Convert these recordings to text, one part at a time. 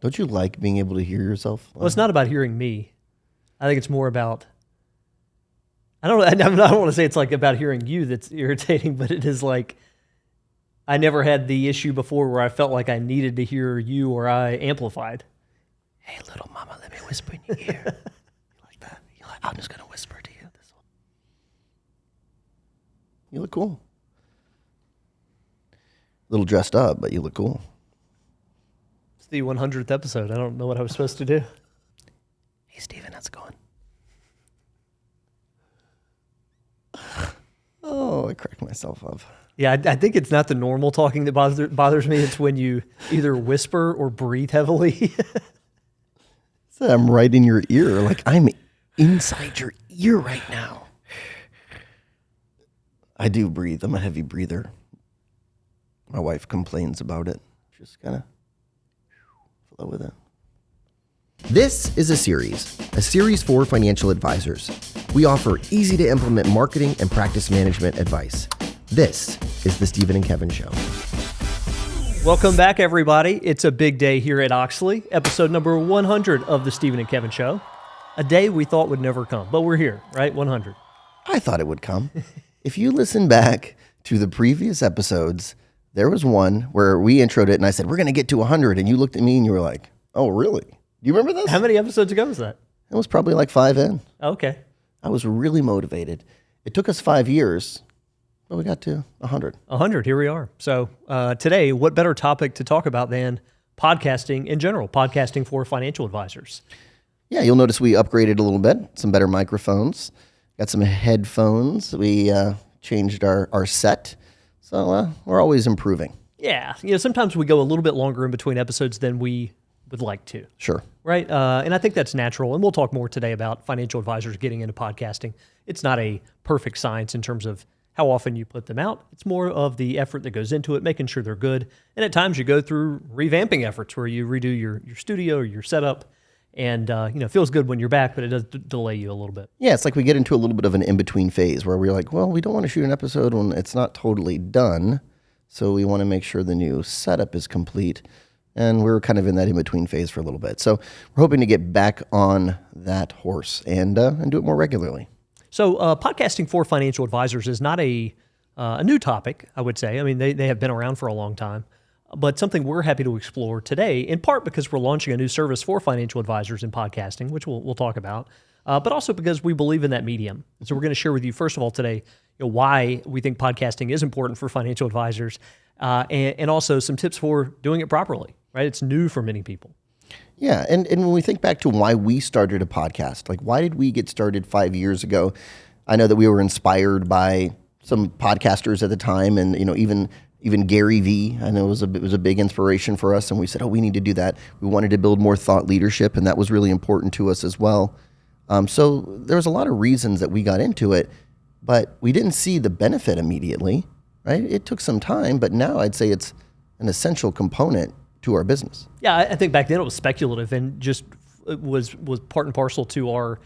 Don't you like being able to hear yourself? Well, it's not about hearing me. I think it's more about, I don't want to say it's like about hearing you that's irritating, but it is like, I never had the issue before where I felt like I needed to hear you or I amplified. Hey, little mama, let me whisper in your ear. You like that? I'm just going to whisper to you. You look cool. A little dressed up, but you look cool. It's the 100th episode. I don't know what I was supposed to do. Hey, Steven, how's it going? Oh, I cracked myself up. Yeah, I think it's not the normal talking that bothers me. It's when you either whisper or breathe heavily. So I'm right in your ear. Like I'm inside your ear right now. I do breathe. I'm a heavy breather. My wife complains about it. Just kind of flow with it. This is a series for financial advisors. We offer easy to implement marketing and practice management advice. This is the Stephen and Kevin Show. Welcome back, everybody. It's a big day here at Oechsli, episode number 100 of the Stephen and Kevin Show. A day we thought would never come, but we're here, right? 100. I thought it would come. If you listen back to the previous episodes, there was one where we introed it and I said, we're going to get to 100. And you looked at me and you were like, oh, really? Do you remember this? How many episodes ago was that? It was probably like 5 in. Okay. I was really motivated. It took us 5 years, but we got to 100. 100, here we are. So today, what better topic to talk about than podcasting in general, podcasting for financial advisors? Yeah, you'll notice we upgraded a little bit, some better microphones, got some headphones. We changed our set. So we're always improving. Yeah, sometimes we go a little bit longer in between episodes than we would like to. Sure. Right? And I think that's natural. And we'll talk more today about financial advisors getting into podcasting. It's not a perfect science in terms of how often you put them out. It's more of the effort that goes into it, making sure they're good. And at times you go through revamping efforts where you redo your studio or your setup. And, it feels good when you're back, but it does delay you a little bit. Yeah, it's like we get into a little bit of an in-between phase where we're like, well, we don't want to shoot an episode when it's not totally done. So we want to make sure the new setup is complete. And we're kind of in that in-between phase for a little bit. So we're hoping to get back on that horse and do it more regularly. So podcasting for financial advisors is not a new topic, I would say. I mean, they have been around for a long time, but something we're happy to explore today, in part because we're launching a new service for financial advisors in podcasting, which we'll talk about, but also because we believe in that medium. So we're going to share with you, first of all, today, why we think podcasting is important for financial advisors, and also some tips for doing it properly, right? It's new for many people. Yeah, and when we think back to why we started a podcast, like why did we get started 5 years ago? I know that we were inspired by some podcasters at the time, and even Gary Vee. I know it was a big inspiration for us, and we said, oh, we need to do that. We wanted to build more thought leadership, and that was really important to us as well. So there was a lot of reasons that we got into it, but we didn't see the benefit immediately, right? It took some time, but now I'd say it's an essential component to our business. Yeah, I think back then it was speculative and just was part and parcel to our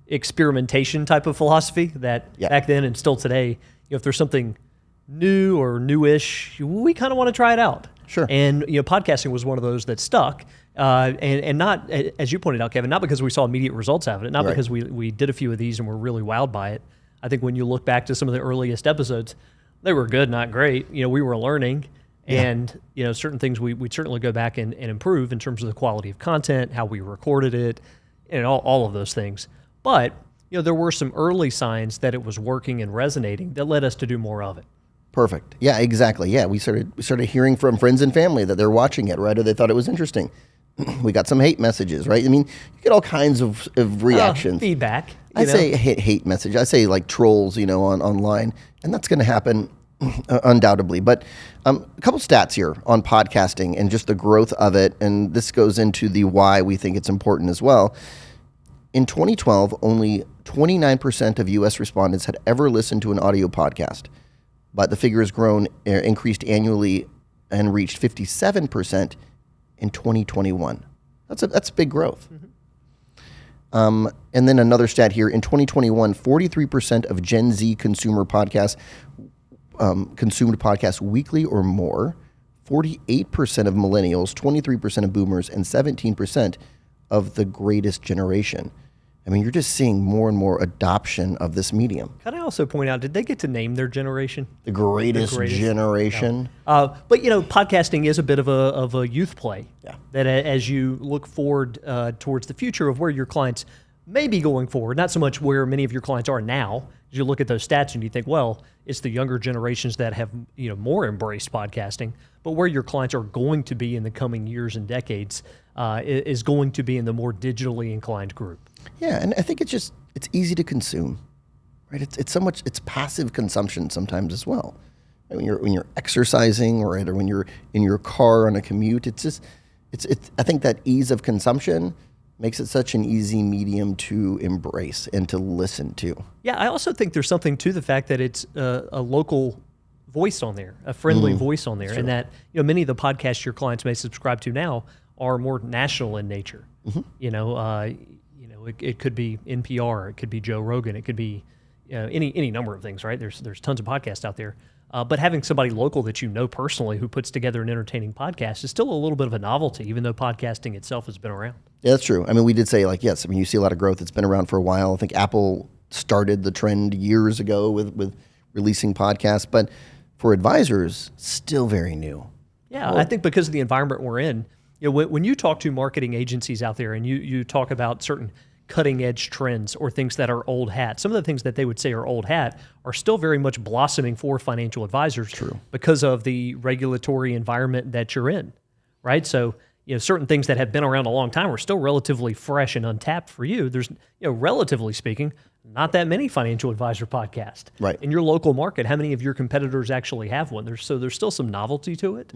experimentation type of philosophy that back then and still today, if there's something new or newish, we kind of want to try it out. Sure. And podcasting was one of those that stuck, and not, as you pointed out, Kevin, not because we saw immediate results out of it, not because we did a few of these and were really wowed by it. I think when you look back to some of the earliest episodes, they were good, not great. We were learning. And, certain things we'd certainly go back and improve in terms of the quality of content, how we recorded it, and all of those things. But, there were some early signs that it was working and resonating that led us to do more of it. Perfect. Yeah, exactly. Yeah, we started hearing from friends and family that they're watching it, right? Or they thought it was interesting. We got some hate messages, right? I mean, you get all kinds of reactions. Feedback. I say hate message. I say like trolls, online. And that's going to happen undoubtedly. But a couple stats here on podcasting and just the growth of it. And this goes into the why we think it's important as well. In 2012, only 29% of U.S. respondents had ever listened to an audio podcast. But the figure has increased annually and reached 57% in 2021. That's big growth. Mm-hmm. And then another stat here, in 2021, 43% of Gen Z consumed podcasts weekly or more. 48% of millennials, 23% of boomers, and 17% of the greatest generation. I mean, you're just seeing more and more adoption of this medium. Can I also point out, did they get to name their generation? The greatest generation. No. But podcasting is a bit of a youth play. Yeah. That as you look forward towards the future of where your clients may be going forward, not so much where many of your clients are now. As you look at those stats and you think, well, it's the younger generations that have more embraced podcasting, but where your clients are going to be in the coming years and decades is going to be in the more digitally inclined group. Yeah, and I think it's easy to consume, right? It's passive consumption sometimes as well. When you're exercising, right, or when you're in your car on a commute, I think that ease of consumption makes it such an easy medium to embrace and to listen to. Yeah, I also think there's something to the fact that it's a local voice on there, a friendly voice on there, and that many of the podcasts your clients may subscribe to now are more national in nature. It could be NPR, it could be Joe Rogan, it could be any number of things, right? There's tons of podcasts out there. But having somebody local that you know personally who puts together an entertaining podcast is still a little bit of a novelty, even though podcasting itself has been around. Yeah, that's true. I mean, we did say, yes, I mean, you see a lot of growth. It's been around for a while. I think Apple started the trend years ago with releasing podcasts. But for advisors, still very new. Yeah, I think because of the environment we're in, when you talk to marketing agencies out there and you talk about certain cutting edge trends or things that are old hat, some of the things that they would say are old hat are still very much blossoming for financial advisors. True. Because of the regulatory environment that you're in, right? So, certain things that have been around a long time are still relatively fresh and untapped for you. There's, relatively speaking, not that many financial advisor podcasts. Right. In your local market, how many of your competitors actually have one? There's still some novelty to it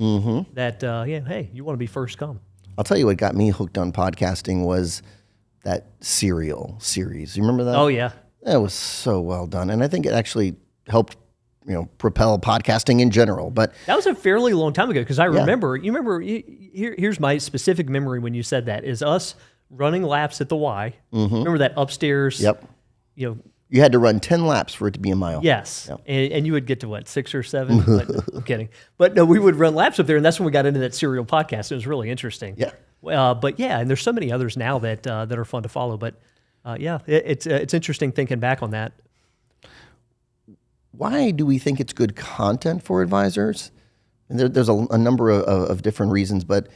that, hey, you want to be first come. I'll tell you what got me hooked on podcasting was that Serial series. You remember that? Oh, yeah. That was so well done. And I think it actually helped, propel podcasting in general. But that was a fairly long time ago because I remember, here's my specific memory when you said that, is us running laps at the Y. Remember that upstairs? Yep. You had to run 10 laps for it to be a mile. Yes. Yep. And you would get to what, 6 or 7? I'm kidding. But no, we would run laps up there, and that's when we got into that Serial podcast. It was really interesting. Yeah. And there's so many others now that are fun to follow. But it's interesting thinking back on that. Why do we think it's good content for advisors? And there's a number of different reasons, but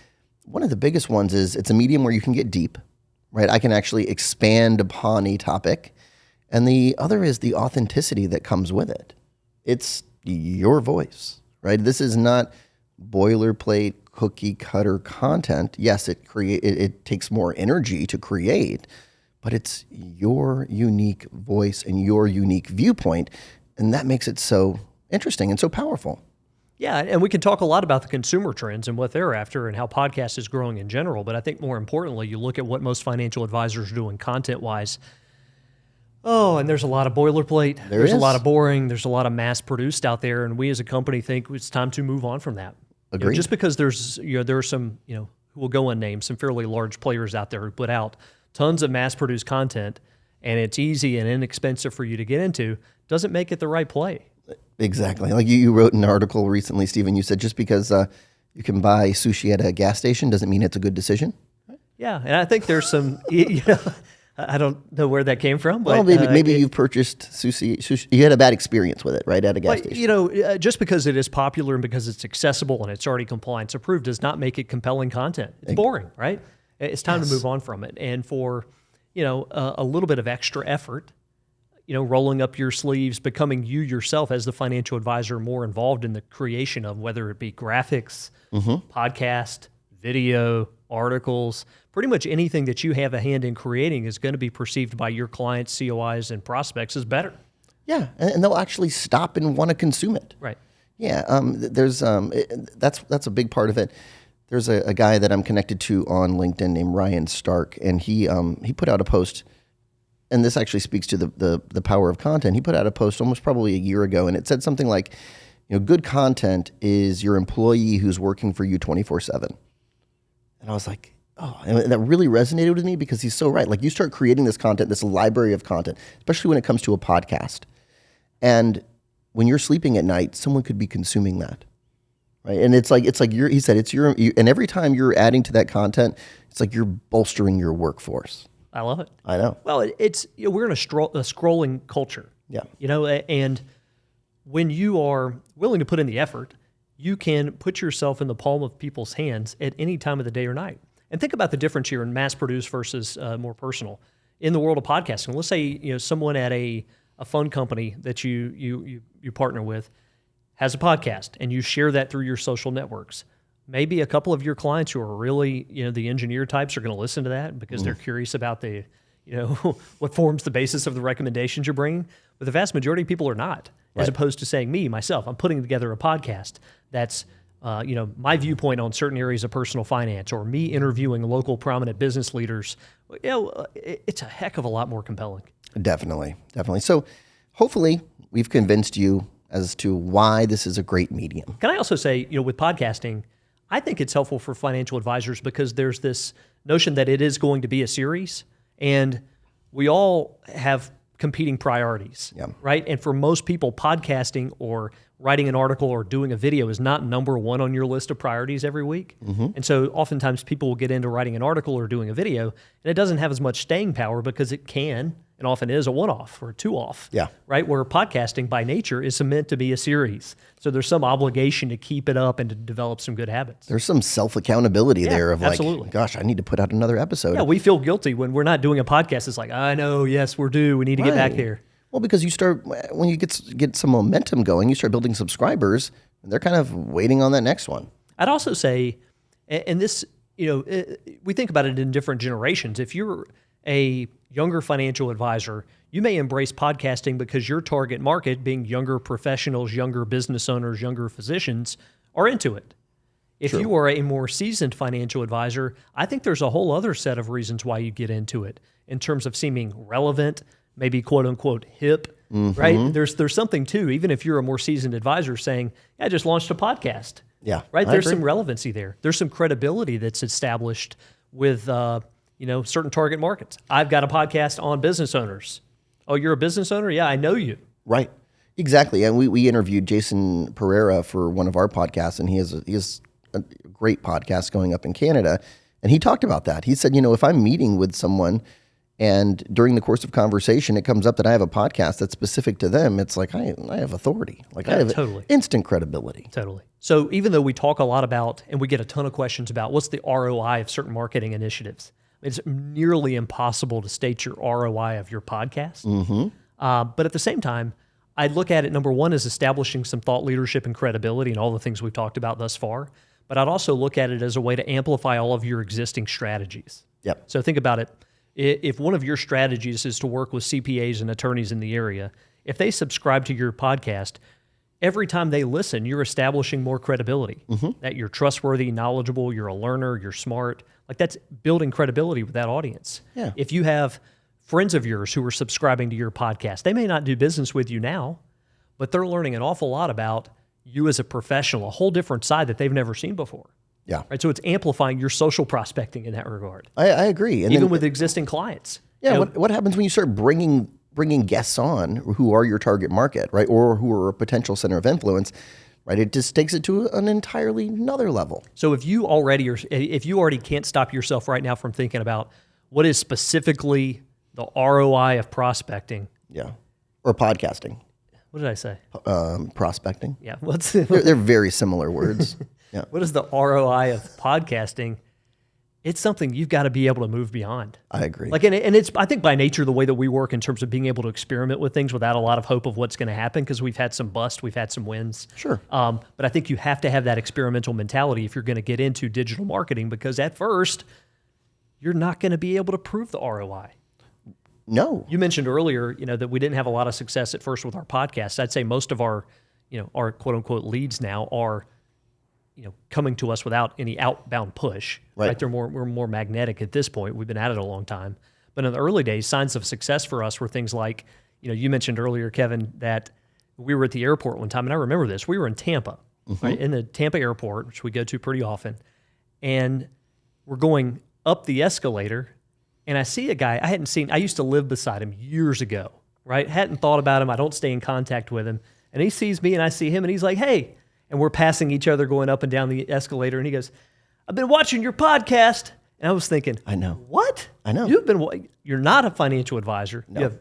one of the biggest ones is it's a medium where you can get deep, right? I can actually expand upon a topic. And the other is the authenticity that comes with it. It's your voice, right? This is not boilerplate, cookie cutter content. Yes, it takes more energy to create, but it's your unique voice and your unique viewpoint, and that makes it so interesting and so powerful. Yeah, and we can talk a lot about the consumer trends and what they're after and how podcast is growing in general, but I think more importantly, you look at what most financial advisors are doing content-wise. Oh, and there's a lot of boilerplate. There's a lot of boring. There's a lot of mass-produced out there, and we as a company think it's time to move on from that. Agreed. Just because there are some, who will go unnamed, some fairly large players out there who put out tons of mass-produced content, and it's easy and inexpensive for you to get into, doesn't make it the right play. Exactly. Like you wrote an article recently, Stephen, you said just because you can buy sushi at a gas station doesn't mean it's a good decision. Yeah, and I think there's some, I don't know where that came from. But, well, maybe you've purchased sushi. You had a bad experience with it, right, at a gas station. Just because it is popular and because it's accessible and it's already compliance approved does not make it compelling content. It's boring, right? It's time to move on from it. And for, a little bit of extra effort, rolling up your sleeves, becoming you yourself as the financial advisor more involved in the creation of whether it be graphics, podcast, video, articles, pretty much anything that you have a hand in creating is going to be perceived by your clients, COIs, and prospects as better. Yeah, and they'll actually stop and want to consume it. Right. Yeah, that's a big part of it. There's a guy that I'm connected to on LinkedIn named Ryan Stark, and he put out a post, and this actually speaks to the power of content. He put out a post almost probably a year ago, and it said something like, good content is your employee who's working for you 24/7. And I was like, oh, and that really resonated with me because he's so right. Like you start creating this content, this library of content, especially when it comes to a podcast. And when you're sleeping at night, someone could be consuming that. right? And it's like he said, and every time you're adding to that content, it's like you're bolstering your workforce. I love it. I know. Well, it's we're in a scrolling culture. Yeah. And when you are willing to put in the effort, you can put yourself in the palm of people's hands at any time of the day or night. And think about the difference here in mass produced versus more personal. In the world of podcasting, let's say someone at a phone company that you partner with has a podcast, and you share that through your social networks. Maybe a couple of your clients who are really the engineer types are going to listen to that because they're curious about the what forms the basis of the recommendations you're bringing. But the vast majority of people are not. As opposed to saying myself, I'm putting together a podcast that's my viewpoint on certain areas of personal finance, or me interviewing local prominent business leaders. It's a heck of a lot more compelling. Definitely. So hopefully we've convinced you as to why this is a great medium. Can I also say, with podcasting, I think it's helpful for financial advisors because there's this notion that it is going to be a series, and we all have competing priorities, right? And for most people, podcasting or writing an article or doing a video is not number one on your list of priorities every week. And so oftentimes people will get into writing an article or doing a video, and it doesn't have as much staying power because it can and often is a one-off or a two-off, right? Where podcasting by nature is meant to be a series. So there's some obligation to keep it up and to develop some good habits. There's some self-accountability there of absolutely. like, gosh, I need to put out another episode. Yeah, we feel guilty when we're not doing a podcast. It's like, I know, yes, we're due. We need to get back there. Well, because when you get some momentum going, you start building subscribers, and they're kind of waiting on that next one. I'd also say, and this, we think about it in different generations. If you're a younger financial advisor, you may embrace podcasting because your target market, being younger professionals, younger business owners, younger physicians, are into it. If you are a more seasoned financial advisor, I think there's a whole other set of reasons why you get into it in terms of seeming relevant, maybe quote unquote hip, right? There's something too, even if you're a more seasoned advisor saying, I just launched a podcast. Yeah. Right? There's some relevancy there. There's some credibility that's established with certain target markets. I've got a podcast on business owners. Oh, you're a business owner? Yeah, I know you. Right. Exactly. And we interviewed Jason Pereira for one of our podcasts, and he has a great podcast going up in Canada. And he talked about that. He said, if I'm meeting with someone and during the course of conversation, it comes up that I have a podcast that's specific to them, it's like I have authority. Like I have instant credibility. Totally. So even though we talk a lot about, and we get a ton of questions about what's the ROI of certain marketing initiatives, it's nearly impossible to state your ROI of your podcast. But at the same time, I'd look at it, number one, as establishing some thought leadership and credibility and all the things we've talked about thus far. But I'd also look at it as a way to amplify all of your existing strategies. Yep. So think about it. If one of your strategies is to work with CPAs and attorneys in the area, if they subscribe to your podcast, every time they listen, you're establishing more credibility, that you're trustworthy, knowledgeable, you're a learner, you're smart. Like that's building credibility with that audience. Yeah. If you have friends of yours who are subscribing to your podcast, they may not do business with you now, but they're learning an awful lot about you as a professional, a whole different side that they've never seen before. Yeah. Right. So it's amplifying your social prospecting in that regard. I agree. And even with existing clients. Yeah. What happens when you start bringing guests on who are your target market, right? Or who are a potential center of influence, right? It just takes it to an entirely another level. So if you already can't stop yourself right now from thinking about what is specifically the ROI of prospecting. Yeah. Or podcasting. What did I say? Prospecting. Yeah. They're very similar words. Yeah. What is the ROI of podcasting? It's something you've got to be able to move beyond. I agree. And it's, I think by nature, the way that we work in terms of being able to experiment with things without a lot of hope of what's going to happen, because we've had some bust, we've had some wins. Sure. But I think you have to have that experimental mentality if you're going to get into digital marketing, because at first, you're not going to be able to prove the ROI. No. You mentioned earlier, that we didn't have a lot of success at first with our podcasts. I'd say most of our quote unquote leads now are, coming to us without any outbound push. Right? We're more magnetic at this point. We've been at it a long time. But in the early days, signs of success for us were things like, you mentioned earlier, Kevin, that we were at the airport one time, and I remember this. We were in Tampa, right, in the Tampa airport, which we go to pretty often, and we're going up the escalator, and I see a guy I used to live beside him years ago, right? Hadn't thought about him. I don't stay in contact with him. And he sees me and I see him and he's like, hey. and we're passing each other going up and down the escalator, and he goes, "I've been watching your podcast." And I was thinking, I know. What? I know. You're not a financial advisor. No.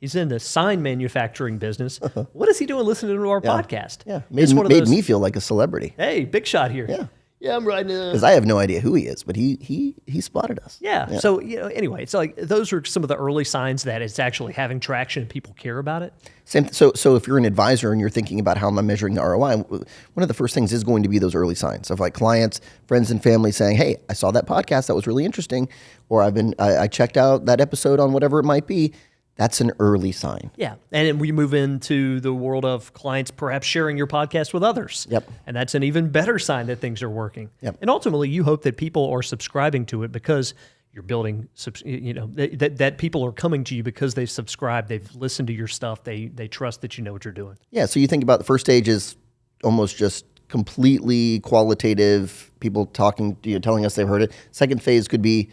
He's in the sign manufacturing business. What is he doing listening to our podcast? Yeah, made me feel like a celebrity. Hey, big shot here. Yeah, I'm riding. Because I have no idea who he is, but he spotted us. Yeah. So anyway, it's like those are some of the early signs that it's actually having traction and people care about it. Same. So if you're an advisor and you're thinking about how am I measuring the ROI, one of the first things is going to be those early signs of like clients, friends, and family saying, "Hey, I saw that podcast. That was really interesting," or I checked out that episode on whatever it might be. That's an early sign. Yeah. And then we move into the world of clients perhaps sharing your podcast with others. Yep. And that's an even better sign that things are working. Yep. And ultimately, you hope that people are subscribing to it because you're building, that people are coming to you because they've subscribed, they've listened to your stuff, they trust that you know what you're doing. Yeah. So you think about the first stage is almost just completely qualitative, people talking, telling us they've heard it. Second phase could be,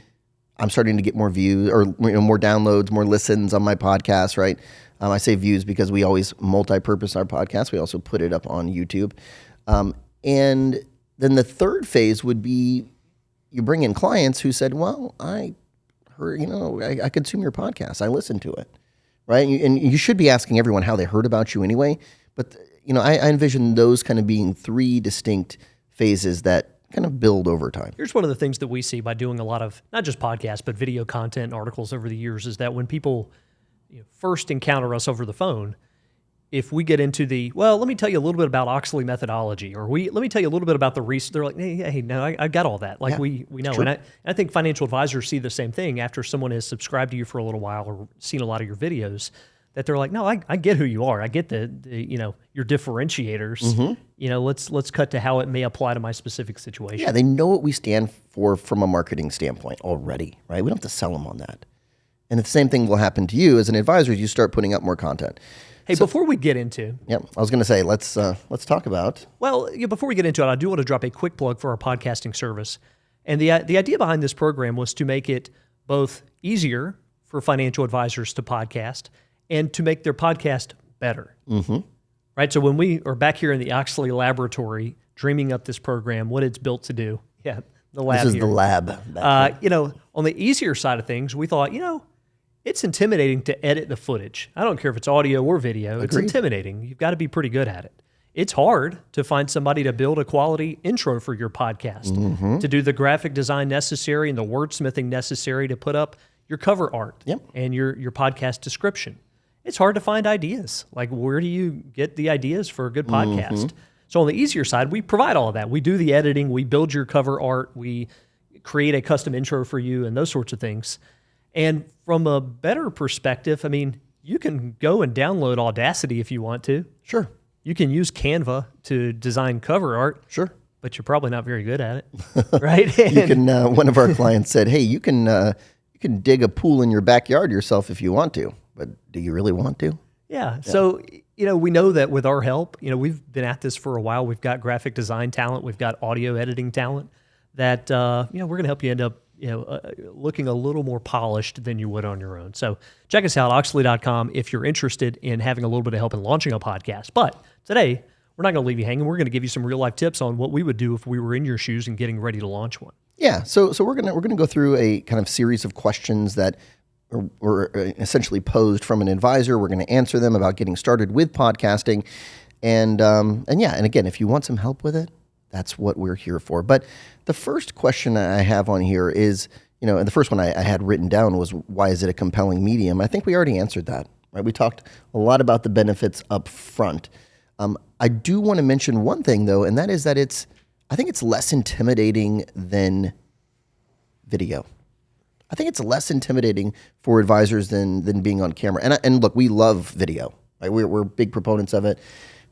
I'm starting to get more views or more downloads, more listens on my podcast, right? I say views because we always multi-purpose our podcast. We also put it up on YouTube. And then the third phase would be you bring in clients who said, well, I heard, I consume your podcast. I listen to it, right? And you should be asking everyone how they heard about you anyway. But, I envision those kind of being three distinct phases that kind of build over time. Here's one of the things that we see by doing a lot of, not just podcasts, but video content and articles over the years is that when people first encounter us over the phone, if we get into let me tell you a little bit about Oechsli methodology, or let me tell you a little bit about the research, they're like, hey, no, I got all that. Like we know. Sure. And I think financial advisors see the same thing after someone has subscribed to you for a little while or seen a lot of your videos, that they're like, no, I get who you are. I get the your differentiators. Mm-hmm. Let's cut to how it may apply to my specific situation. Yeah, they know what we stand for from a marketing standpoint already, right? We don't have to sell them on that. And the same thing will happen to you as an advisor as you start putting up more content. Hey, before we get into... Yep, I was going to say, let's talk about... Well, before we get into it, I do want to drop a quick plug for our podcasting service. And the idea behind this program was to make it both easier for financial advisors to podcast and to make their podcast better. Mm-hmm. Right? So when we are back here in the Oechsli laboratory dreaming up this program, what it's built to do, the lab This is here. the lab. On the easier side of things, we thought, it's intimidating to edit the footage. I don't care if it's audio or video. Agreed. It's intimidating. You've got to be pretty good at it. It's hard to find somebody to build a quality intro for your podcast, to do the graphic design necessary and the wordsmithing necessary to put up your cover art and your podcast description. It's hard to find ideas. Like, where do you get the ideas for a good podcast? So on the easier side, we provide all of that. We do the editing. We build your cover art. We create a custom intro for you and those sorts of things. And from a better perspective, you can go and download Audacity if you want to. Sure. You can use Canva to design cover art. Sure. But you're probably not very good at it, right? You can. One of our clients said, "Hey, you can dig a pool in your backyard yourself if you want to, but do you really want to?" Yeah. So we know that with our help, we've been at this for a while. We've got graphic design talent. We've got audio editing talent. That we're going to help you end up looking a little more polished than you would on your own. So check us out, Oechsli.com, if you're interested in having a little bit of help in launching a podcast. But today, we're not going to leave you hanging. We're going to give you some real life tips on what we would do if we were in your shoes and getting ready to launch one. Yeah. So we're gonna go through a kind of series of questions that were essentially posed from an advisor. We're going to answer them about getting started with podcasting, and again, if you want some help with it, that's what we're here for. But the first question I have on here is, and the first one I had written down was, why is it a compelling medium? I think we already answered that, right? We talked a lot about the benefits up front. I do want to mention one thing, though, and that is that I think it's less intimidating than video. I think it's less intimidating for advisors than being on camera. And look, we love video, right? We're big proponents of it.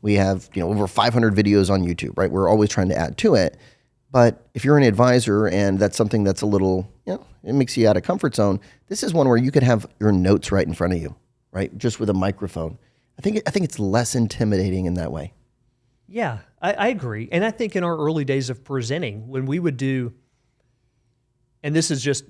We have over 500 videos on YouTube, right? We're always trying to add to it. But if you're an advisor and that's something that's a little, it makes you out of comfort zone, this is one where you could have your notes right in front of you, right? Just with a microphone. I think it's less intimidating in that way. Yeah, I agree. And I think in our early days of presenting, when we would do, and this is just,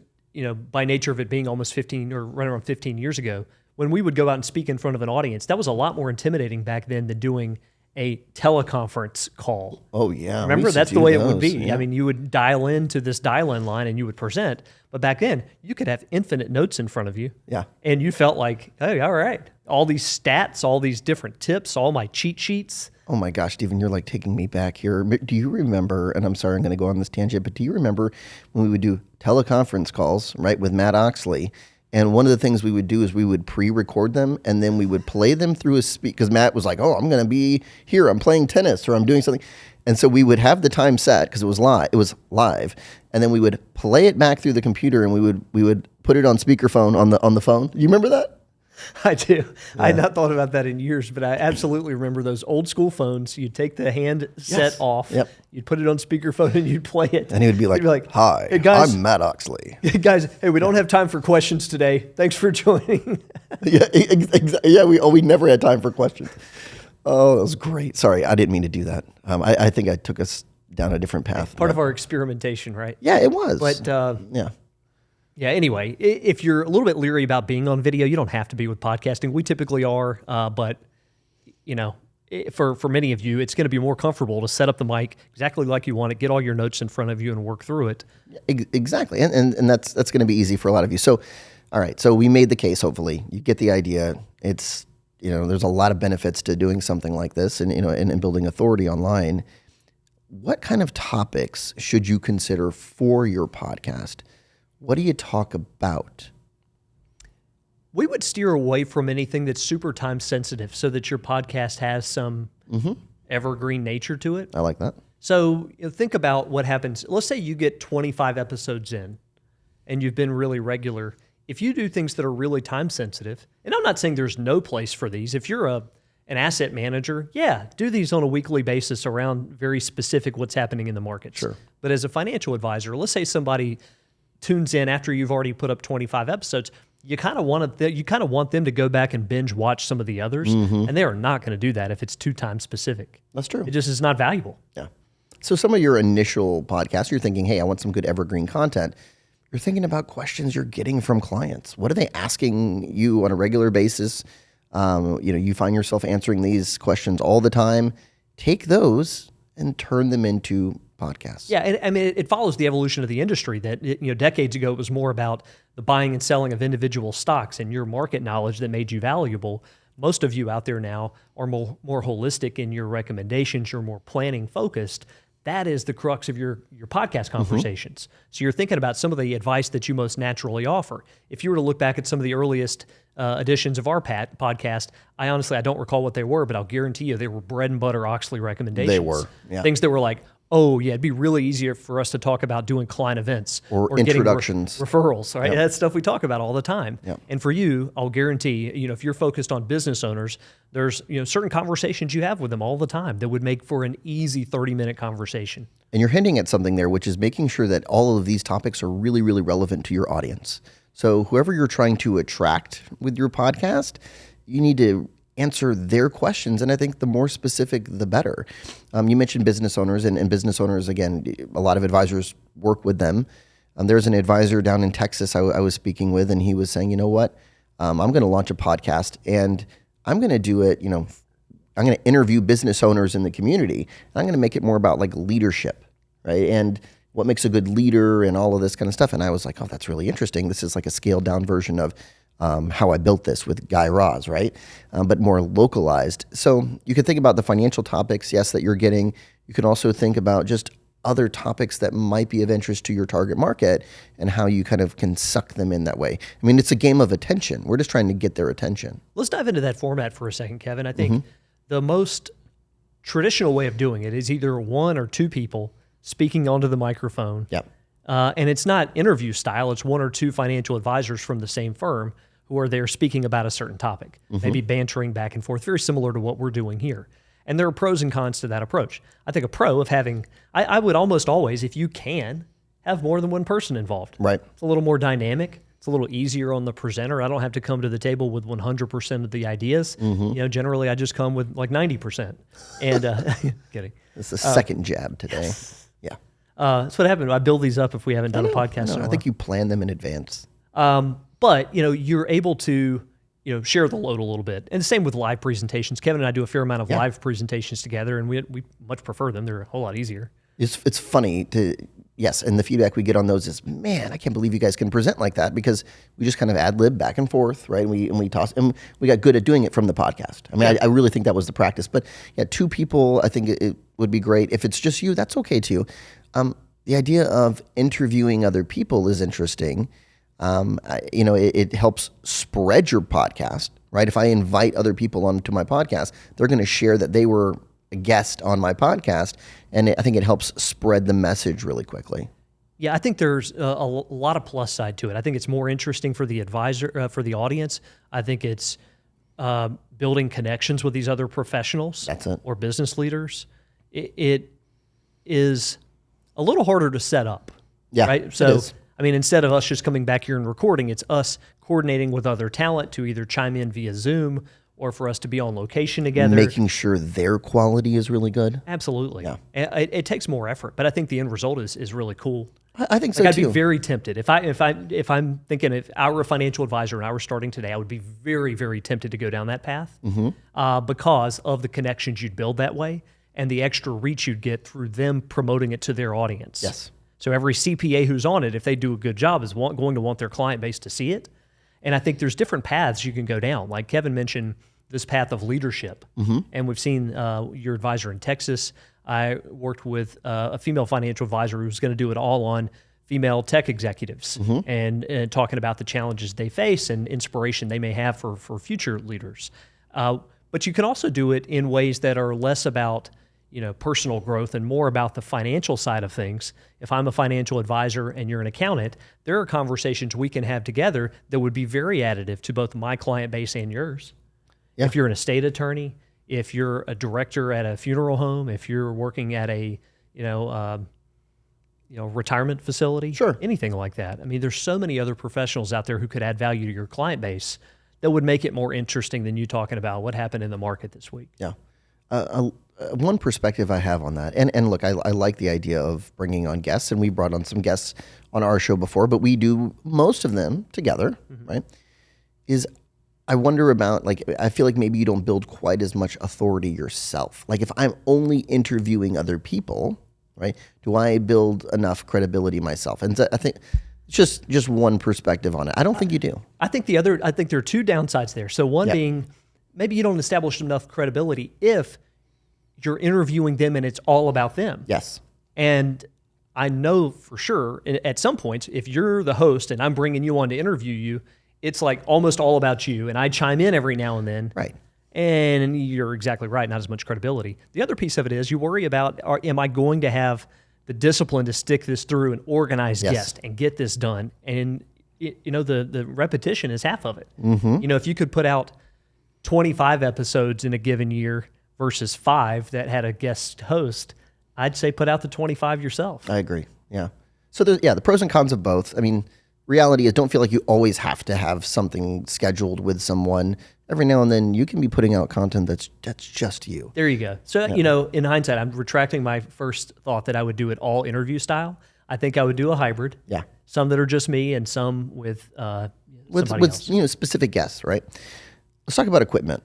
by nature of it being almost 15 or right around 15 years ago, when we would go out and speak in front of an audience, that was a lot more intimidating back then than doing a teleconference call. Oh, yeah. Remember, that's the way it would be. Yeah. I mean, you would dial into this dial-in line and you would present. But back then, you could have infinite notes in front of you. Yeah. And you felt like, hey, all right, all these stats, all these different tips, all my cheat sheets. Oh my gosh, Stephen, you're like taking me back here. Do you remember, and I'm sorry I'm going to go on this tangent, but do you remember when we would do teleconference calls, right, with Matt Oechsli? And one of the things we would do is we would pre-record them and then we would play them through a speaker. Because Matt was like, oh, I'm going to be here. I'm playing tennis or I'm doing something. And so we would have the time set because it was live. And then we would play it back through the computer and we would put it on speakerphone on the phone. You remember that? I do. Yeah. I had not thought about that in years, but I absolutely remember those old school phones. You'd take the handset off, you'd put it on speakerphone, and you'd play it. And he would be like, hi, hey guys, I'm Matt Oechsli. Guys, hey, we don't have time for questions today. Thanks for joining. We never had time for questions. Oh, that was great. Sorry, I didn't mean to do that. I think I took us down a different path. Part of our experimentation, right? Yeah, it was. But yeah. Yeah, anyway, if you're a little bit leery about being on video, you don't have to be with podcasting. We typically are, but you know, for many of you, it's going to be more comfortable to set up the mic exactly like you want it, get all your notes in front of you and work through it. Exactly. And that's going to be easy for a lot of you. So, all right, so we made the case, hopefully. You get the idea. It's, there's a lot of benefits to doing something like this and, and building authority online. What kind of topics should you consider for your podcast? What do you talk about? We would steer away from anything that's super time sensitive so that your podcast has some evergreen nature to it. I like that. So think about what happens. Let's say you get 25 episodes in and you've been really regular. If you do things that are really time sensitive, and I'm not saying there's no place for these. If you're an asset manager, do these on a weekly basis around very specific what's happening in the markets. Sure. But as a financial advisor, let's say somebody tunes in after you've already put up 25 episodes, you kind of want them to go back and binge watch some of the others, and they are not going to do that if it's too time specific. That's true. It just is not valuable. Yeah. So some of your initial podcasts, you're thinking, hey, I want some good evergreen content. You're thinking about questions you're getting from clients. What are they asking you on a regular basis? You find yourself answering these questions all the time. Take those and turn them into podcasts. Yeah, and I mean, it follows the evolution of the industry that, decades ago, it was more about the buying and selling of individual stocks and your market knowledge that made you valuable. Most of you out there now are more holistic in your recommendations. You're more planning focused. That is the crux of your podcast conversations. So you're thinking about some of the advice that you most naturally offer. If you were to look back at some of the earliest editions of our podcast, I don't recall what they were, but I'll guarantee you they were bread and butter Oechsli recommendations. They were, yeah. Things that were like, oh, yeah, it'd be really easier for us to talk about doing client events or introductions, referrals, right? Yep. That's stuff we talk about all the time. Yep. And for you, I'll guarantee, if you're focused on business owners, there's, certain conversations you have with them all the time that would make for an easy 30-minute conversation. And you're hinting at something there, which is making sure that all of these topics are really, really relevant to your audience. So whoever you're trying to attract with your podcast, you need to answer their questions. And I think the more specific, the better. You mentioned business owners, and business owners, again, a lot of advisors work with them. There's an advisor down in Texas I was speaking with, and he was saying, you know what, I'm going to launch a podcast, and I'm going to do it, I'm going to interview business owners in the community. And I'm going to make it more about like leadership, right? And what makes a good leader and all of this kind of stuff. And I was like, oh, that's really interesting. This is like a scaled down version of how I built this with Guy Raz, right? But more localized. So you can think about the financial topics, yes, that you're getting. You can also think about just other topics that might be of interest to your target market and how you kind of can suck them in that way. I mean, it's a game of attention. We're just trying to get their attention. Let's dive into that format for a second, Kevin. I think the most traditional way of doing it is either one or two people speaking onto the microphone. Yep. And it's not interview style. It's one or two financial advisors from the same firm who are there speaking about a certain topic, maybe bantering back and forth, very similar to what we're doing here. And there are pros and cons to that approach. I think a pro of having, I would almost always, if you can, have more than one person involved. Right. It's a little more dynamic. It's a little easier on the presenter. I don't have to come to the table with 100% of the ideas. Generally I just come with like 90%. And kidding. It's the second jab today. Yeah. That's what happened. I build these up if we haven't done a podcast in a while. I think you plan them in advance. But you're able to share the load a little bit. And the same with live presentations. Kevin and I do a fair amount of live presentations together, and we much prefer them. They're a whole lot easier. It's funny and the feedback we get on those is, man, I can't believe you guys can present like that, because we just kind of ad lib back and forth, right? And we toss, and we got good at doing it from the podcast. I mean, I really think that was the practice. But yeah, 2 people, I think it would be great. If it's just you, that's okay too. The idea of interviewing other people is interesting. It helps spread your podcast, right? If I invite other people onto my podcast, they're going to share that they were a guest on my podcast, and I think it helps spread the message really quickly. Yeah, I think there's a lot of plus side to it. I think it's more interesting for the advisor, for the audience. I think it's building connections with these other professionals or business leaders. It is a little harder to set up. Yeah, right? So, I mean, instead of us just coming back here and recording, it's us coordinating with other talent to either chime in via Zoom or for us to be on location together. Making sure their quality is really good. Absolutely. Yeah. It takes more effort, but I think the end result is really cool. I think so too. I'd be very tempted. If I'm thinking if I were a financial advisor and I were starting today, I would be very, very tempted to go down that path because of the connections you'd build that way and the extra reach you'd get through them promoting it to their audience. Yes. So every CPA who's on it, if they do a good job, is going to want their client base to see it. And I think there's different paths you can go down. Like Kevin mentioned, this path of leadership. And we've seen your advisor in Texas. I worked with a female financial advisor who's going to do it all on female tech executives and talking about the challenges they face and inspiration they may have for future leaders. But you can also do it in ways that are less about personal growth and more about the financial side of things. If I'm a financial advisor and you're an accountant, there are conversations we can have together that would be very additive to both my client base and yours. Yeah. If you're an estate attorney, if you're a director at a funeral home, if you're working at a retirement facility, anything like that. I mean, there's so many other professionals out there who could add value to your client base that would make it more interesting than you talking about what happened in the market this week. Yeah. One perspective I have on that, and look, I like the idea of bringing on guests, and we brought on some guests on our show before, but we do most of them together, right? Is I wonder about, I feel like maybe you don't build quite as much authority yourself. Like if I'm only interviewing other people, right, do I build enough credibility myself? And I think just one perspective on it. I don't think you do. I think there are 2 downsides there. So one being maybe you don't establish enough credibility if you're interviewing them and it's all about them. Yes. And I know for sure at some points, if you're the host and I'm bringing you on to interview you, it's like almost all about you, and I chime in every now and then. Right. And you're exactly right, not as much credibility. The other piece of it is you worry about, am I going to have the discipline to stick this through and organize guests and get this done? And, the repetition is half of it. If you could put out 25 episodes in a given year versus 5 that had a guest host, I'd say put out the 25 yourself. I agree, yeah. So, the pros and cons of both. I mean, reality is don't feel like you always have to have something scheduled with someone. Every now and then you can be putting out content that's just you. There you go. So, in hindsight, I'm retracting my first thought that I would do it all interview style. I think I would do a hybrid. Yeah. Some that are just me and some with somebody else. Specific guests, right? Let's talk about equipment.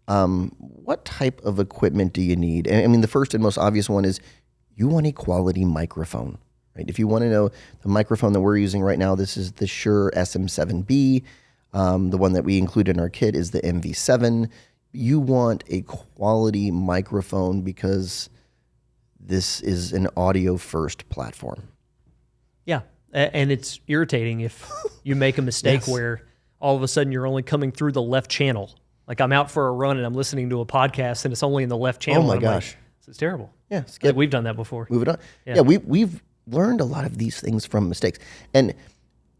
What type of equipment do you need? I mean, the first and most obvious one is you want a quality microphone. Right. If you want to know the microphone that we're using right now, this is the Shure SM7B. The one that we include in our kit is the MV7. You want a quality microphone because this is an audio-first platform. Yeah, and it's irritating if you make a mistake where all of a sudden you're only coming through the left channel. Like I'm out for a run and I'm listening to a podcast and it's only in the left channel. Oh my gosh. It's terrible. Yeah. Like we've done that before. Move it on. Yeah, we've learned a lot of these things from mistakes. And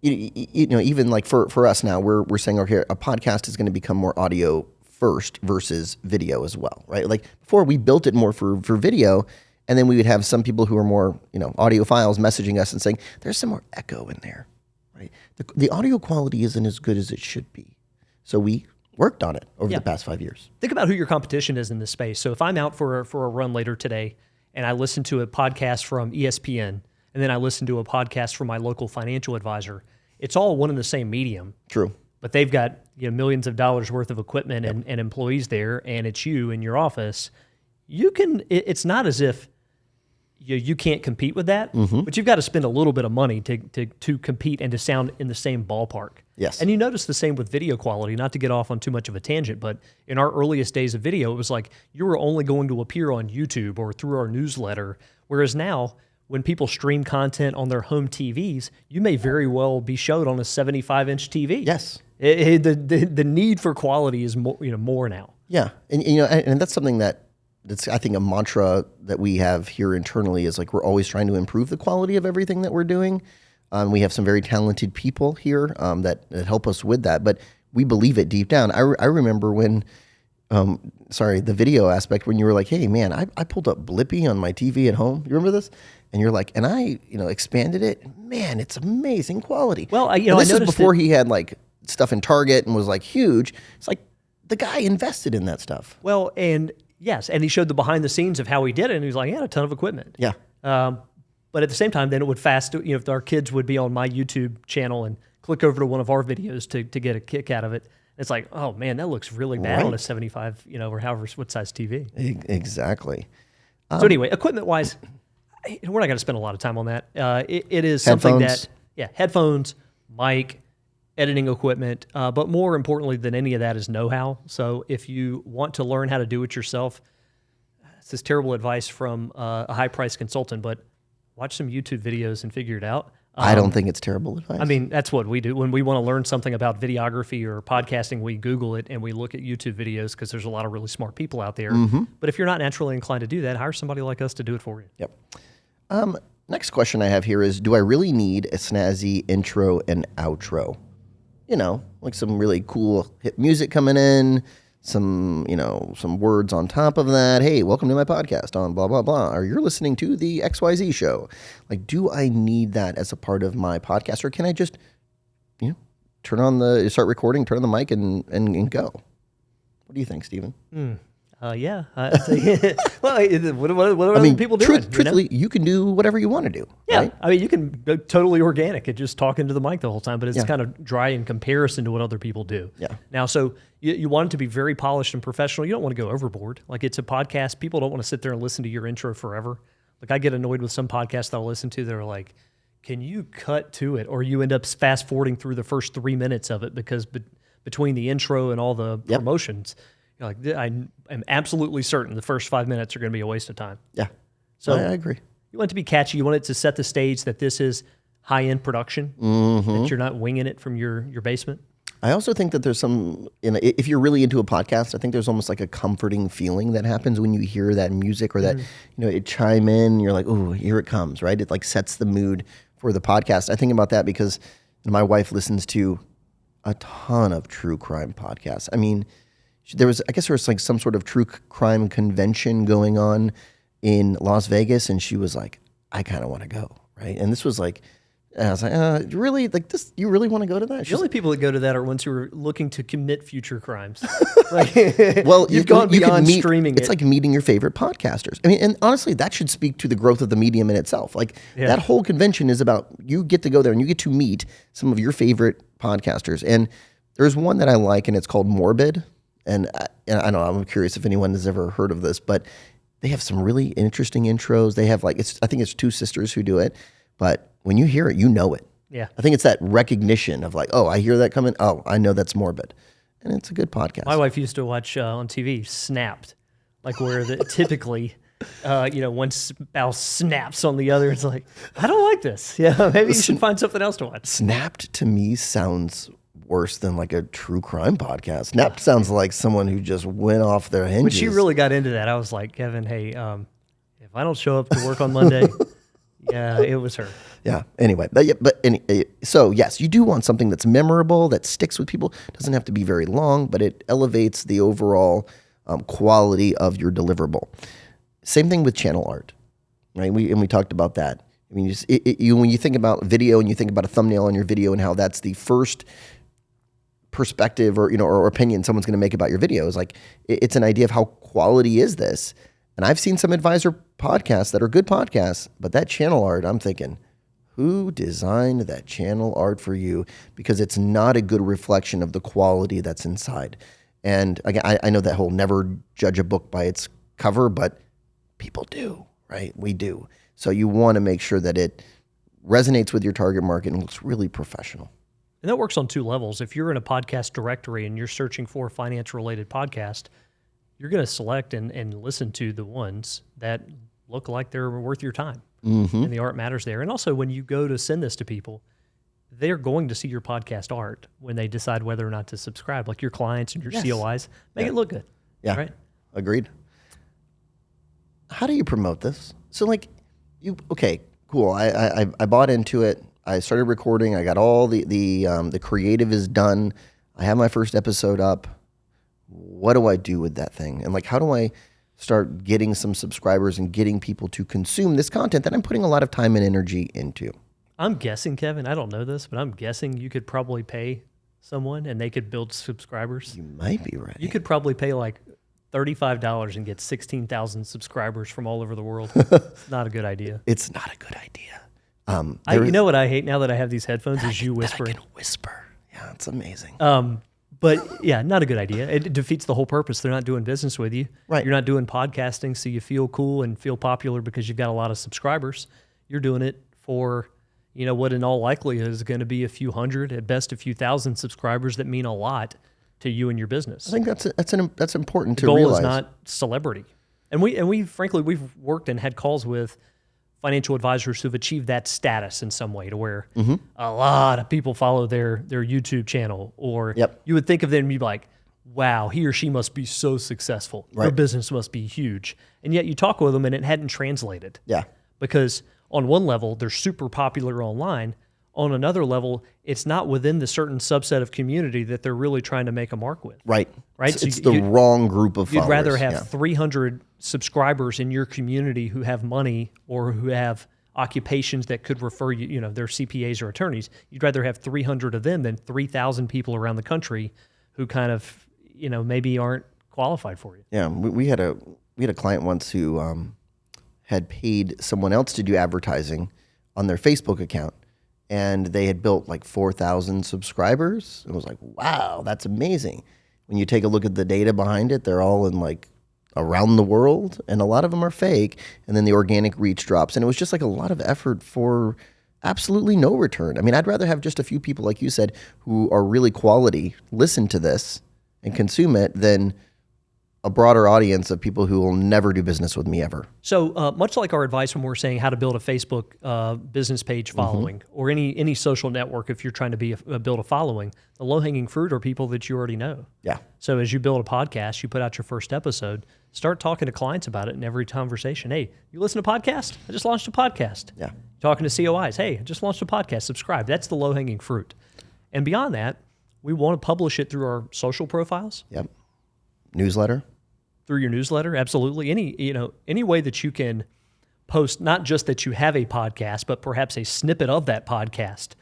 even like for us now, we're saying, okay, a podcast is going to become more audio first versus video as well, right? Like before we built it more for video, and then we would have some people who are more, audiophiles messaging us and saying, there's some more echo in there, right? The audio quality isn't as good as it should be. So we worked on it over the past 5 years. Think about who your competition is in this space. So if I'm out for a run later today and I listen to a podcast from ESPN, and then I listen to a podcast from my local financial advisor, it's all one and the same medium. True. but they've got millions of dollars worth of equipment and employees there, and it's you in your office. It's not as if you can't compete with that, but you've got to spend a little bit of money to compete and to sound in the same ballpark. Yes. And you notice the same with video quality, not to get off on too much of a tangent, but in our earliest days of video, it was like you were only going to appear on YouTube or through our newsletter, whereas now, when people stream content on their home TVs, you may very well be showed on a 75-inch TV. Yes. The need for quality is more now. Yeah. And that's something that's, I think, a mantra that we have here internally is like we're always trying to improve the quality of everything that we're doing. We have some very talented people here that help us with that, but we believe it deep down. I remember when, the video aspect, when you were like, hey, man, I pulled up Blippi on my TV at home. You remember this? And you're like, and I expanded it. Man, it's amazing quality. Well, I noticed before he had like stuff in Target and was like huge. It's like the guy invested in that stuff. Well, and yes, and he showed the behind the scenes of how he did it, and he was like, he had a ton of equipment. Yeah. But at the same time, then it would if our kids would be on my YouTube channel and click over to one of our videos to get a kick out of it, it's like, oh man, that looks really bad on a 75, or however what size TV. Exactly. So anyway, equipment wise, we're not going to spend a lot of time on that. It is something headphones, mic, editing equipment, but more importantly than any of that is know-how. So if you want to learn how to do it yourself, this is terrible advice from a high-priced consultant, but watch some YouTube videos and figure it out. I don't think it's terrible advice. I mean, that's what we do. When we want to learn something about videography or podcasting, we Google it and we look at YouTube videos because there's a lot of really smart people out there. But if you're not naturally inclined to do that, hire somebody like us to do it for you. Yep. Next question I have here is, do I really need a snazzy intro and outro? Like some really cool hip music coming in, some words on top of that. Hey, welcome to my podcast on blah, blah, blah. Or you're listening to the XYZ show. Like, do I need that as a part of my podcast? Or can I just, start recording, turn on the mic and go? What do you think, Stephen? Yeah. Well, what are people doing? Truthfully, you can do whatever you want to do. Yeah. Right? I mean, you can go totally organic and just talk into the mic the whole time, but it's kind of dry in comparison to what other people do. Yeah. Now, so you want it to be very polished and professional. You don't want to go overboard. Like, it's a podcast. People don't want to sit there and listen to your intro forever. Like, I get annoyed with some podcasts that I'll listen to that are like, can you cut to it? Or you end up fast forwarding through the first 3 minutes of it because between the intro and all the promotions, like, I am absolutely certain the first 5 minutes are going to be a waste of time. Yeah. So I agree. You want it to be catchy. You want it to set the stage that this is high-end production, that you're not winging it from your basement. I also think that there's some, if you're really into a podcast, I think there's almost like a comforting feeling that happens when you hear that music or that, it chime in. You're like, oh, here it comes, right? It like sets the mood for the podcast. I think about that because my wife listens to a ton of true crime podcasts. I mean, there was like some sort of true crime convention going on in Las Vegas, and she was like, I kind of want to go, right? And this was like, and I was like, really? Like this? You really want to go to that? The only people that go to that are ones who are looking to commit future crimes. Well, you've gone beyond streaming. It's like meeting your favorite podcasters. I mean, and honestly, that should speak to the growth of the medium in itself. Like that whole convention is about, you get to go there and you get to meet some of your favorite podcasters. And there's one that I like, and it's called Morbid. And I know, I'm curious if anyone has ever heard of this, but they have some really interesting intros. They have I think it's two sisters who do it, but when you hear it, you know it. Yeah. I think it's that recognition of like, oh, I hear that coming. Oh, I know that's Morbid. And it's a good podcast. My wife used to watch on TV Snapped, like where typically, one spouse snaps on the other. It's like, I don't like this. Yeah, maybe you should find something else to watch. Snapped to me sounds worse than like a true crime podcast. Snapped sounds like someone who just went off their hinges. When she really got into that, I was like, Kevin, hey, if I don't show up to work on Monday, yeah, it was her. Yeah. Anyway, so yes, you do want something that's memorable, that sticks with people. It doesn't have to be very long, but it elevates the overall quality of your deliverable. Same thing with channel art, right? We talked about that. I mean, when you think about video and you think about a thumbnail on your video and how that's the first perspective or opinion someone's going to make about your videos, like it's an idea of how quality is this. And I've seen some advisor podcasts that are good podcasts, but that channel art, I'm thinking, Who designed that channel art for you? Because it's not a good reflection of the quality that's inside. And again, I know that whole never judge a book by its cover, but people do, right? We do. So you want to make sure that it resonates with your target market and looks really professional. And that works on two levels. If you're in a podcast directory and you're searching for a finance-related podcast, you're going to select and listen to the ones that look like they're worth your time. And the art matters there. And also, when you go to send this to people, they're going to see your podcast art when they decide whether or not to subscribe. Like your clients and your COIs, make it look good. Yeah, right? Agreed. How do you promote this? So like, okay, cool. I bought into it. I started recording. I got all the creative is done. I have my first episode up. What do I do with that thing? And like, how do I start getting some subscribers and getting people to consume this content that I'm putting a lot of time and energy into? I'm guessing, Kevin, I don't know this, but I'm guessing you could probably pay someone and they could build subscribers. You might be right. You could probably pay like $35 and get 16,000 subscribers from all over the world. It's not a good idea. It's not a good idea. You know what I hate now that I have these headphones is you whispering. I can whisper. Yeah, it's amazing. But yeah, not a good idea. It defeats the whole purpose. They're not doing business with you. Right. You're not doing podcasting so you feel cool and feel popular because you've got a lot of subscribers. You're doing it for, what in all likelihood is going to be a few hundred, at best a few thousand subscribers that mean a lot to you and your business. I think that's important to realize. The goal is not celebrity. And we frankly, we've worked and had calls with financial advisors who've achieved that status in some way to where a lot of people follow their YouTube channel, or you would think of them and you'd be like, wow, he or she must be so successful. Right. Their business must be huge. And yet you talk with them and it hadn't translated. Yeah. Because on one level, they're super popular online. On another level, it's not within the certain subset of community that they're really trying to make a mark with. Right. Right. It's the wrong group of followers. You'd rather have 300 subscribers in your community who have money or who have occupations that could refer you, they're CPAs or attorneys. You'd rather have 300 of them than 3,000 people around the country who kind of, maybe aren't qualified for you. Yeah. We had a client once who had paid someone else to do advertising on their Facebook account. And they had built like 4,000 subscribers. It was like, wow, that's amazing. When you take a look at the data behind it, they're all in like around the world, and a lot of them are fake. And then the organic reach drops. And it was just like a lot of effort for absolutely no return. I mean, I'd rather have just a few people, like you said, who are really quality, listen to this and consume it than a broader audience of people who will never do business with me ever. So much like our advice when we're saying how to build a Facebook business page following or any social network, if you're trying to build a following, the low-hanging fruit are people that you already know. Yeah. So as you build a podcast, you put out your first episode, start talking to clients about it in every conversation. Hey, you listen to podcasts? I just launched a podcast. Yeah. Talking to COIs. Hey, I just launched a podcast. Subscribe. That's the low-hanging fruit. And beyond that, we want to publish it through our social profiles. Yep. Newsletter. Through your newsletter, absolutely. Any way that you can post, not just that you have a podcast, but perhaps a snippet of that podcast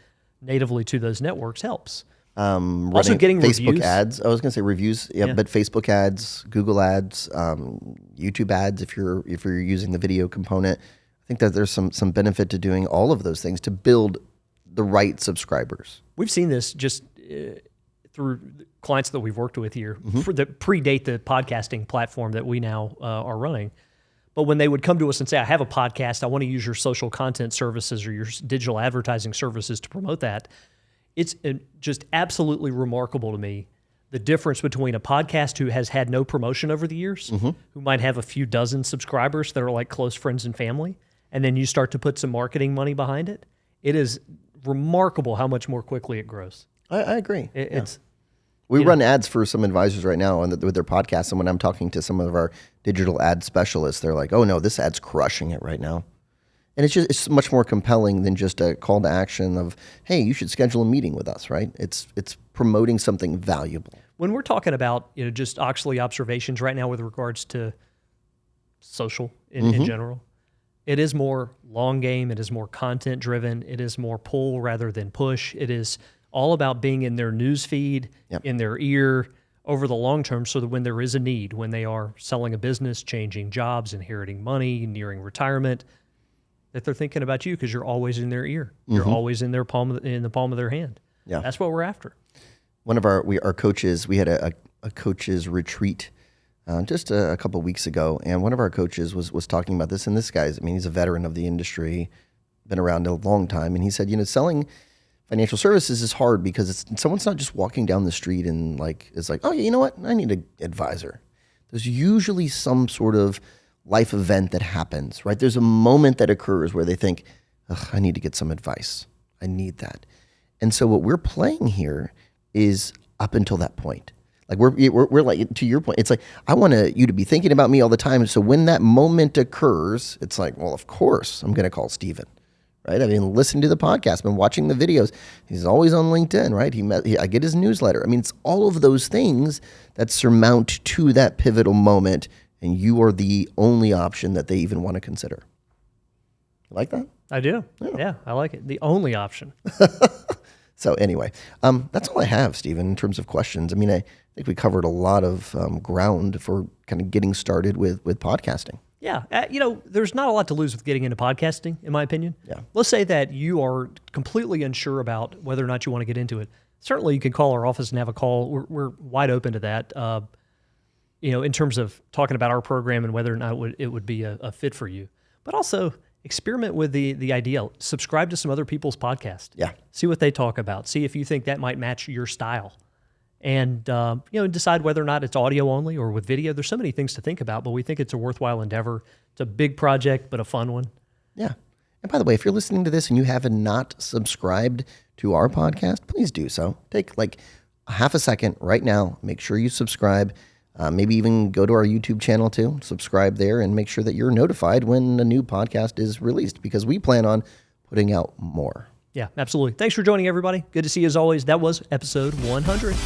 natively to those networks helps. Also getting Facebook reviews. ads. I was going to say reviews, but Facebook ads, Google ads, YouTube ads. If you're using the video component, I think that there's some benefit to doing all of those things to build the right subscribers. We've seen this just through clients that we've worked with here that predate the podcasting platform that we now are running. But when they would come to us and say, I have a podcast, I want to use your social content services or your digital advertising services to promote that, it's just absolutely remarkable to me the difference between a podcast who has had no promotion over the years, who might have a few dozen subscribers that are like close friends and family, and then you start to put some marketing money behind it. It is remarkable how much more quickly it grows. I agree. We run ads for some advisors right now with their podcasts, and when I'm talking to some of our digital ad specialists, they're like, "Oh no, this ad's crushing it right now," and it's much more compelling than just a call to action of, "Hey, you should schedule a meeting with us." Right? It's promoting something valuable. When we're talking about just Oechsli observations right now with regards to social in general, it is more long game. It is more content driven. It is more pull rather than push. It is all about being in their news feed, in their ear over the long term, so that when there is a need, when they are selling a business, changing jobs, inheriting money, nearing retirement, that they're thinking about you because you're always in their ear. You're always in the palm of their hand. Yeah. That's what we're after. One of our coaches, we had a coaches retreat just a couple of weeks ago, and one of our coaches was talking about this. And this guy's, I mean, he's a veteran of the industry, been around a long time, and he said, selling financial services is hard because someone's not just walking down the street and it's like, oh, you know what? I need an advisor. There's usually some sort of life event that happens, right? There's a moment that occurs where they think, I need to get some advice. I need that. And so what we're playing here is up until that point. Like we're like, to your point, it's like, I want you to be thinking about me all the time. So when that moment occurs, it's like, well, of course I'm going to call Steven, right? I mean, listen to the podcast, been watching the videos. He's always on LinkedIn, right? I get his newsletter. I mean, it's all of those things that surmount to that pivotal moment, and you are the only option that they even want to consider. You like that? I do. Yeah, I like it. The only option. So anyway, that's all I have, Steven, in terms of questions. I mean, I think we covered a lot of ground for kind of getting started with podcasting. Yeah. There's not a lot to lose with getting into podcasting, in my opinion. Yeah. Let's say that you are completely unsure about whether or not you want to get into it. Certainly, you can call our office and have a call. We're wide open to that, in terms of talking about our program and whether or not it would be a fit for you. But also, experiment with the idea. Subscribe to some other people's podcasts. Yeah. See what they talk about. See if you think that might match your style. And, decide whether or not it's audio only or with video. There's so many things to think about, but we think it's a worthwhile endeavor. It's a big project, but a fun one. Yeah. And by the way, if you're listening to this and you have not subscribed to our podcast, please do so. Take like half a second right now. Make sure you subscribe. Maybe even go to our YouTube channel too, subscribe there, and make sure that you're notified when a new podcast is released, because we plan on putting out more. Yeah, absolutely. Thanks for joining, everybody. Good to see you as always. That was episode 100.